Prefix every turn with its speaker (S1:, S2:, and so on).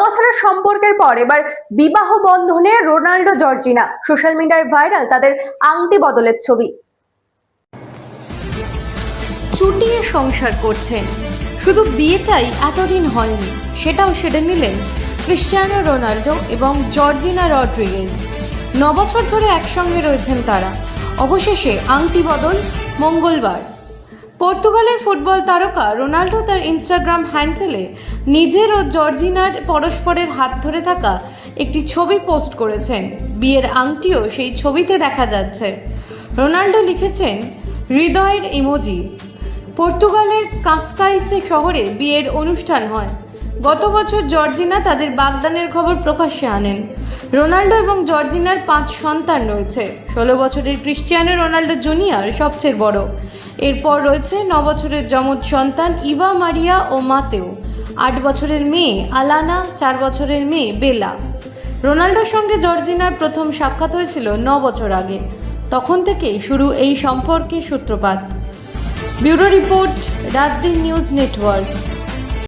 S1: বছরের সম্পর্কের পর এবার বিবাহ বন্ধনে রোনাল্ডো জর্জিনা। সোশ্যাল মিডিয়ায় ভাইরাল তাদের আংটি বদলের ছবি।
S2: চুটিয়ে সংসার করছেন, শুধু বিয়েটাই এতদিন হয়নি, সেটাও সেরে নিলেন ক্রিশ্চিয়ানো রোনাল্ডো এবং জর্জিনা রড্রিগেজ। 9 বছর ধরে একসঙ্গে রয়েছেন তারা। অবশেষে আংটি বদল মঙ্গলবার। পর্তুগালের ফুটবল তারকা রোনাল্ডো তার ইনস্টাগ্রাম হ্যান্ডেলে নিজের ও জর্জিনার পরস্পরের হাত ধরে থাকা একটি ছবি পোস্ট করেছেন। বিয়ের আংটিও সেই ছবিতে দেখা যাচ্ছে। রোনাল্ডো লিখেছেন হৃদয়ের ইমোজি। পর্তুগালের কাসকাইসে শহরে বিয়ের অনুষ্ঠান হয়। গত বছর জর্জিনা তাদের বাগদানের খবর প্রকাশ্যে আনেন। রোনাল্ডো এবং জর্জিনার 5 সন্তান রয়েছে। 16 বছরের ক্রিশ্চিয়ানো রোনাল্ডো জুনিয়র সবচেয়ে বড়। এরপর রয়েছে 9 বছরের যমজ সন্তান ইভা মারিয়া ও মাতেও, 8 বছরের মেয়ে আলানা, 4 বছরের মেয়ে বেলা। রোনাল্ডোর সঙ্গে জর্জিনার প্রথম সাক্ষাৎ হয়েছিল 9 বছর আগে। তখন থেকেই শুরু এই সম্পর্কের সূত্রপাত। ব্যুরো রিপোর্ট, রাত দিন নিউজ নেটওয়ার্ক।